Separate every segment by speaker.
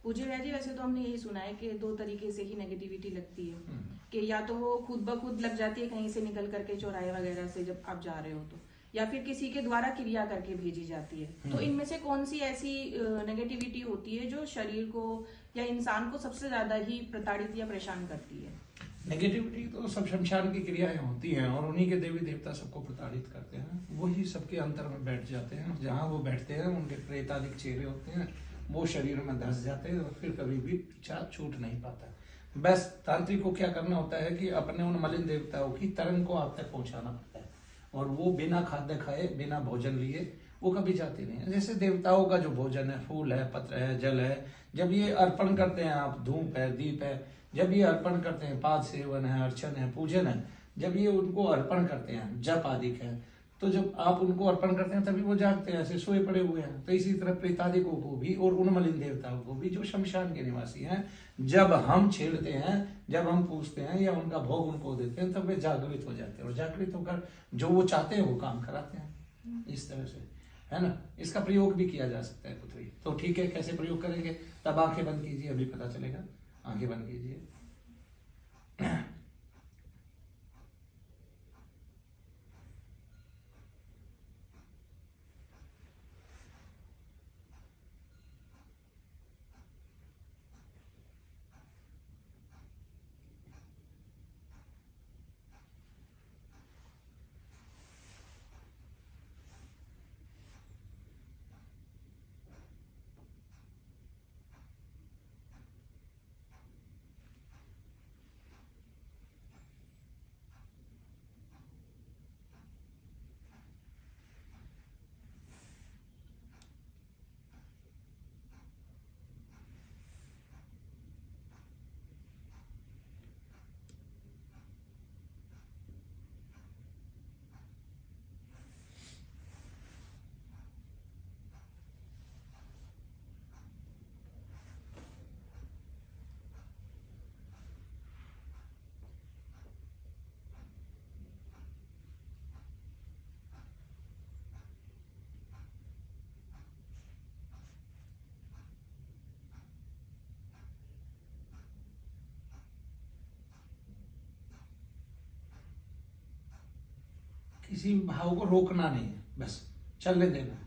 Speaker 1: पूज्य भैया जी, वैसे तो हमने यही सुना है कि दो तरीके से ही नेगेटिविटी लगती है, कि या तो वो खुद ब खुद लग जाती है कहीं से निकल करके, चौराहे वगैरह से जब आप जा रहे हो तो, या फिर किसी के द्वारा क्रिया करके भेजी जाती है। तो इनमें से कौन सी ऐसी नेगेटिविटी होती है जो शरीर को या इंसान को सबसे ज्यादा ही प्रताड़ित या परेशान करती है?
Speaker 2: नेगेटिविटी तो सब शमशान की क्रियाएं होती हैं और उन्हीं के देवी देवता सबको प्रताड़ित करते हैं। वही सबके अंतर में बैठ जाते हैं, जहाँ वो बैठते हैं उनके प्रेतादिक चेहरे होते हैं, वो शरीर में धस जाते हैं और फिर कभी भी पीछा छूट नहीं पाता। बस तांत्रिक को क्या करना होता है कि अपने उन मलिन देवताओं की तरंग को आप तक पहुंचाना पड़ता है, और वो बिना खाद्य खाए बिना भोजन लिए वो कभी जाते नहीं है। जैसे देवताओं का जो भोजन है, फूल है, पत्र है, जल है, जब ये अर्पण करते हैं आप, धूप है, दीप है, जब ये अर्पण करते हैं, पाद सेवन है, अर्चन है, पूजन है, जब ये उनको अर्पण करते हैं, जप आदिक है, तो जब आप उनको अर्पण करते हैं तभी वो जागते हैं, ऐसे सोए पड़े हुए हैं। तो इसी तरह प्रेतादिकों को भी और उन मलिन देवताओं को भी जो शमशान के निवासी हैं, जब हम छेड़ते हैं, जब हम पूछते हैं या उनका भोग उनको देते हैं, तब वे जागृत हो जाते हैं और जागृत होकर जो वो चाहते हैं वो काम कराते हैं। इस तरह से है ना, इसका प्रयोग भी किया जा सकता है पुत्री। तो ठीक है, कैसे प्रयोग करेंगे? तब आंखें बंद कीजिए, अभी पता चलेगा। आंखें बंद कीजिए। किसी भाव को रोकना नहीं है, बस चलने देना है।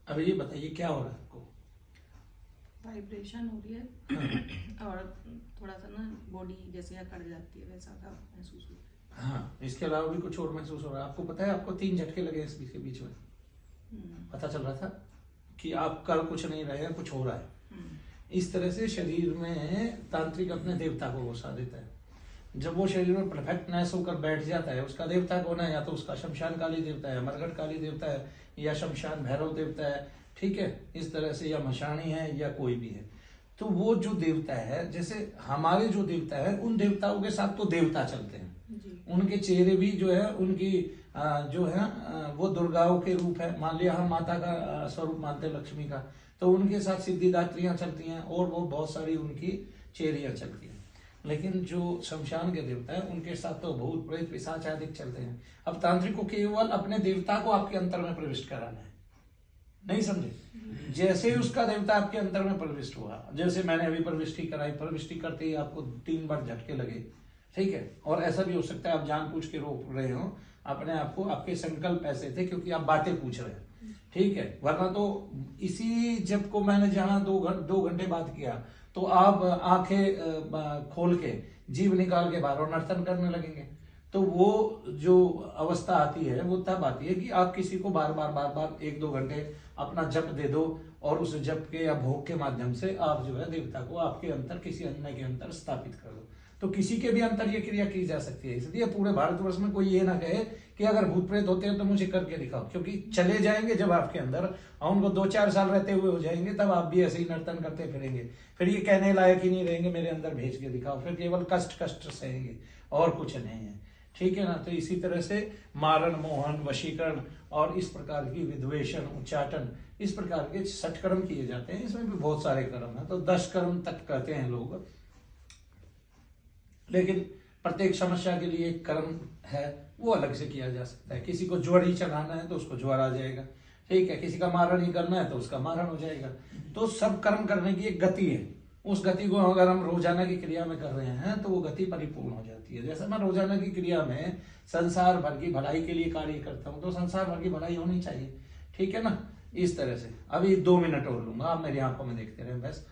Speaker 2: अब ये बताइए क्या हो रहा है आपको?
Speaker 1: वाइब्रेशन हो रही है और थोड़ा सा ना बॉडी जैसे अकड़ जाती है, वैसा का महसूस हो रहा
Speaker 2: है। हाँ, इसके अलावा भी कुछ और महसूस हो रहा है? आपको पता है आपको 3 झटके लगे इस बीच के बीच में, पता चल रहा था कि आप कर कुछ नहीं रहे हैं, कुछ हो रहा है। इस तरह से शरीर में तांत्रिक अपने देवता को घुसा देता है। जब वो शरीर में परफेक्टनेस होकर बैठ जाता है, उसका देवता कौन है? या तो उसका शमशान काली देवता है, मरघट काली देवता है, या शमशान भैरव देवता है, ठीक है, इस तरह से, या मशानी है, या कोई भी है। तो वो जो देवता है, जैसे हमारे जो देवता है, उन देवताओं के साथ तो देवता चलते हैं
Speaker 1: जी।
Speaker 2: उनके चेहरे भी जो है उनकी जो है वो दुर्गाओं के रूप है। मान लिया हम माता का स्वरूप मानते हैं लक्ष्मी का, तो उनके साथ सिद्धिदात्रियां चलती हैं और वो बहुत सारी उनकी चेहरियां चलती हैं। लेकिन जो शमशान के देवता है उनके साथ तो भूत प्रेत पिशाच आदि चलते हैं। अब तांत्रिक को केवल अपने देवता को आपके अंतर में प्रविष्ट कराना है, नहीं समझे? जैसे ही उसका देवता आपके अंतर में प्रविष्ट हुआ, जैसे मैंने अभी प्रविष्टि कराई, प्रविष्टि करते ही आपको 3 बार झटके लगे, ठीक है। और ऐसा भी हो सकता है आप जानबूझ के रोक रहे हो अपने आप को, आपके संकल्प ऐसे थे क्योंकि आप बातें पूछ रहे हैं, ठीक है। वरना तो इसी जब को मैंने जहां 2 घंटे बात किया तो आप आंखें खोल के जीभ निकाल के बाहर और नर्तन करने लगेंगे। तो वो जो अवस्था आती है वो तब आती है कि आप किसी को बार बार 1-2 घंटे अपना जप दे दो और उस जप के या भोग के माध्यम से आप जो है देवता को आपके अंतर किसी अन्य के अंतर स्थापित कर दो। तो किसी के भी अंतर ये क्रिया की जा सकती है। इसलिए पूरे भारतवर्ष में कोई ये ना कहे कि अगर भूत प्रेत होते हैं तो मुझे करके दिखाओ, क्योंकि चले जाएंगे जब आपके अंदर और उनको 2-4 साल रहते हुए हो जाएंगे, तब आप भी ऐसे ही नर्तन करते फिरेंगे। फिर ये कहने लायक ही नहीं रहेंगे मेरे अंदर भेज के दिखाओ, फिर केवल कष्ट सहेंगे और कुछ नहीं है, ठीक है ना। तो इसी तरह से मारण, मोहन, वशीकरण और इस प्रकार की विद्वेषण, उच्चाटन, इस प्रकार के 6 कर्म किए जाते हैं। इसमें भी बहुत सारे कर्म हैं, तो 10 कर्म तक कहते हैं लोग, लेकिन प्रत्येक समस्या के लिए एक कर्म है वो अलग से किया जा सकता है। किसी को ज्वर ही चढ़ाना है तो उसको ज्वर आ जाएगा, ठीक है। किसी का मारण ही करना है तो उसका मारण हो जाएगा। तो सब कर्म करने की एक गति है, उस गति को अगर हम रोजाना की क्रिया में कर रहे हैं तो वो गति परिपूर्ण हो जाती है। जैसे मैं रोजाना की क्रिया में संसार भर की भलाई के लिए कार्य करता हूँ तो संसार भर की भलाई होनी चाहिए, ठीक है ना। इस तरह से अभी 2 मिनट और लूंगा, आप मेरी आंखों में देखते रहे बस।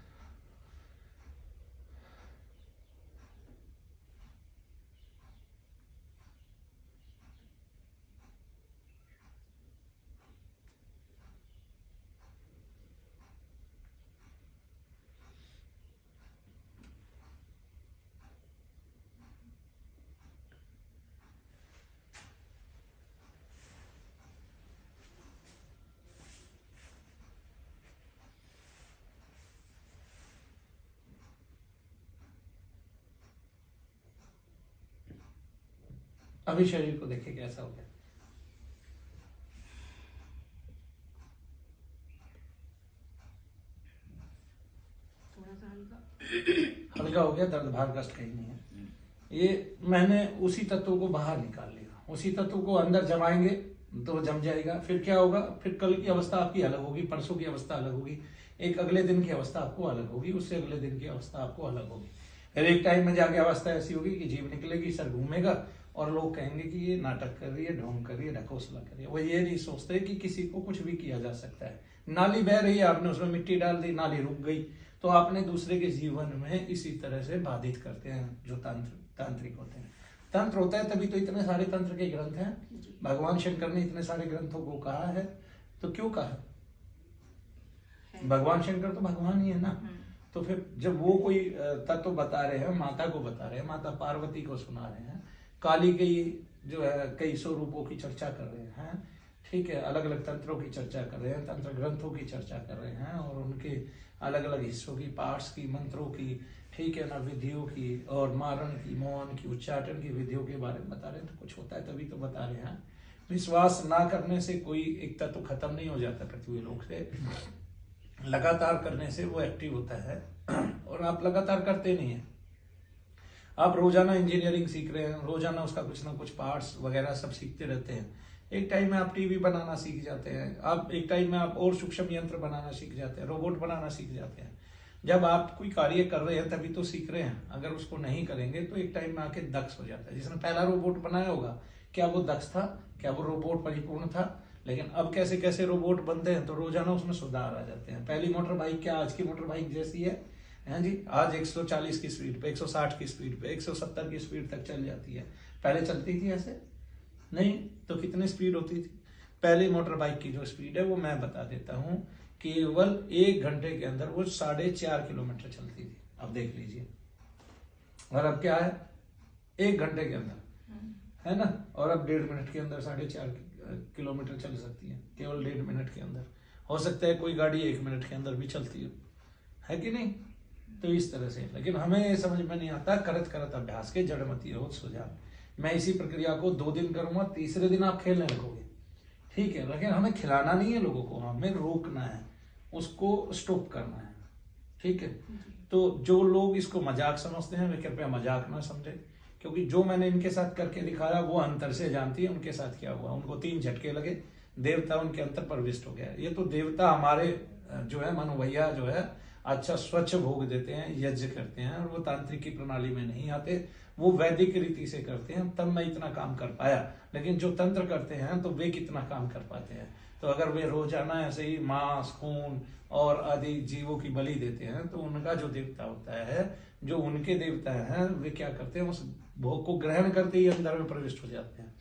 Speaker 2: अभी शरीर को देखिए कैसा हो गया,
Speaker 1: थोड़ा सा हल्का
Speaker 2: हो गया, दर्द भार कष्ट कहीं नहीं है। ये मैंने उसी तत्व को बाहर निकाल लिया, उसी तत्व को अंदर जमाएंगे तो जम जाएगा। फिर क्या होगा, फिर कल की अवस्था आपकी अलग होगी, परसों की अवस्था अलग होगी, एक अगले दिन की अवस्था आपको अलग होगी, उससे अगले दिन की अवस्था आपको अलग होगी। फिर एक टाइम में जाके अवस्था ऐसी होगी कि जीभ निकलेगी, सर घूमेगा और लोग कहेंगे कि ये नाटक कर रही है, ढोंग कर रही है, ढकोसला कर रही है। वो ये नहीं सोचते कि किसी को कुछ भी किया जा सकता है। नाली बह रही है, आपने उसमें मिट्टी डाल दी, नाली रुक गई, तो आपने दूसरे के जीवन में इसी तरह से बाधित करते हैं जो तांत्रिक होते हैं। तंत्र होता है तभी तो इतने सारे तंत्र के ग्रंथ हैं। भगवान शंकर ने इतने सारे ग्रंथों को कहा है, तो क्यों कहा? भगवान शंकर तो भगवान ही है ना। तो फिर जब वो कोई तत्व बता रहे हैं, माता को बता रहे हैं, माता पार्वती को सुना रहे हैं, काली के जो है कई सौ रूपों की चर्चा कर रहे हैं, ठीक है, अलग अलग तंत्रों की चर्चा कर रहे हैं, तंत्र ग्रंथों की चर्चा कर रहे हैं और उनके अलग अलग हिस्सों की, पार्ट्स की, मंत्रों की, ठीक है ना, विधियों की और मारण की, मौन की, उच्चाटन की विधियों के बारे में बता रहे हैं। तो कुछ होता है तभी तो बता रहे हैं। विश्वास ना करने से कोई एक तत्व खत्म नहीं हो जाता पृथ्वी लोक से, लगातार करने से वो एक्टिव होता है और आप लगातार करते नहीं है। आप रोजाना इंजीनियरिंग सीख रहे हैं, रोजाना उसका कुछ ना कुछ पार्ट्स वगैरह सब सीखते रहते हैं। एक टाइम में आप टीवी बनाना सीख जाते हैं, आप एक टाइम में आप और सूक्ष्म यंत्र बनाना सीख जाते हैं, रोबोट बनाना सीख जाते हैं। जब आप कोई कार्य कर रहे हैं तभी तो सीख रहे हैं, अगर उसको नहीं करेंगे तो एक टाइम में आके दक्ष हो जाता है। जिसने पहला रोबोट बनाया होगा, क्या वो दक्ष था? क्या वो रोबोट परिपूर्ण था? लेकिन अब कैसे कैसे रोबोट बनते हैं तो रोजाना उसमें सुधार आ जाते हैं। पहली मोटर बाइक क्या आज की मोटर बाइक जैसी है जी? आज 140 की स्पीड पे, 160 की स्पीड पे, 170 की स्पीड तक चल जाती है। पहले चलती थी ऐसे नहीं, तो कितनी स्पीड होती थी? पहली मोटर बाइक की जो स्पीड है वो मैं बता देता हूँ, केवल 1 घंटे के अंदर वो 4.5 किलोमीटर चलती थी। अब देख लीजिए, और अब क्या है, 1 घंटे के अंदर, है ना। और अब 1.5 मिनट के अंदर 4.5 किलोमीटर चल सकती है, केवल 1.5 मिनट के अंदर। हो सकता है कोई गाड़ी 1 मिनट के अंदर भी चलती है कि नहीं? तो इस तरह से, लेकिन हमें ये समझ में नहीं आता, करत करत अभ्यास के जड़मती हो सुझाव। मैं इसी प्रक्रिया को 2 दिन करूंगा, तीसरे दिन आप खेलने लगोगे, ठीक है, लेकिन हमें खिलाना नहीं है लोगों को, हमें रोकना है, उसको स्टॉप करना है, ठीक है। तो जो लोग इसको मजाक समझते हैं वे कृपया मजाक ना समझे, क्योंकि जो मैंने इनके साथ करके दिखाया वो अंतर से जानती है उनके साथ क्या हुआ। उनको 3 झटके लगे, देवता उनके अंतर प्रविष्ट हो गया। ये तो देवता हमारे जो है मनु भैया जो है अच्छा स्वच्छ भोग देते हैं, यज्ञ करते हैं, और वो तांत्रिक की प्रणाली में नहीं आते, वो वैदिक रीति से करते हैं, तब मैं इतना काम कर पाया। लेकिन जो तंत्र करते हैं तो वे कितना काम कर पाते हैं। तो अगर वे रोजाना ऐसे ही मांस, खून और आदि जीवों की बलि देते हैं तो उनका जो देवता होता है, जो उनके देवता हैं, वे क्या करते हैं, उस भोग को ग्रहण करते ही अंदर में प्रविष्ट हो जाते हैं।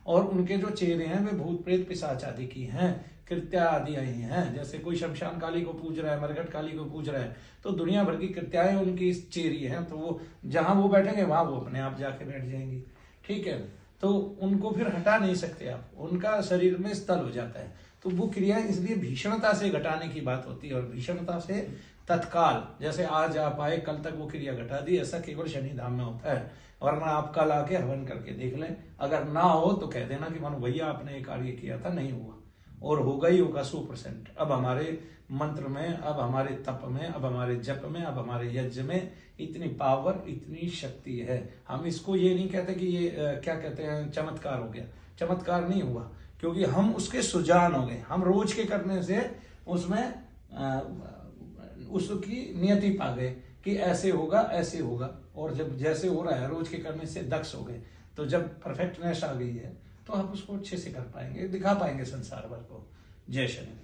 Speaker 2: और उनके जो चेहरे हैं वे भूत प्रेत पिशाच आदि की हैं, कृत्या आदि ही हैं। जैसे कोई शमशान काली को पूज रहा है, मरघट काली को पूज रहा है, तो दुनिया भर की कृत्याएं उनकी चेहरी हैं। तो वो जहां वो बैठेंगे वहां वो अपने आप जाके बैठ जाएंगी, ठीक है। तो उनको फिर हटा नहीं सकते आप, उनका शरीर में स्थल हो जाता है। तो वो क्रियाएं इसलिए भीषणता से घटाने की बात होती है, और भीषणता से तत्काल, जैसे आज आप आए कल तक वो क्रिया घटा दी, ऐसा केवल शनि धाम में होता है। वरना आप कल आके हवन करके देख लें, अगर ना हो तो कह देना कि मानो भैया आपने ये कार्य किया था, नहीं हुआ, और होगा ही होगा 100%। अब हमारे मंत्र में, अब हमारे तप में, अब हमारे जप में, अब हमारे यज्ञ में इतनी पावर, इतनी शक्ति है। हम इसको ये नहीं कहते कि ये क्या कहते हैं, चमत्कार हो गया। चमत्कार नहीं हुआ, क्योंकि हम उसके सुजान हो गए। हम रोज के करने से उसमें उसकी नियति पा गए कि ऐसे होगा, ऐसे होगा। और जब जैसे हो रहा है रोज के करने से दक्ष हो गए। तो जब परफेक्टनेस आ गई है तो आप उसको अच्छे से कर पाएंगे, दिखा पाएंगे संसार भर को। जय शनि।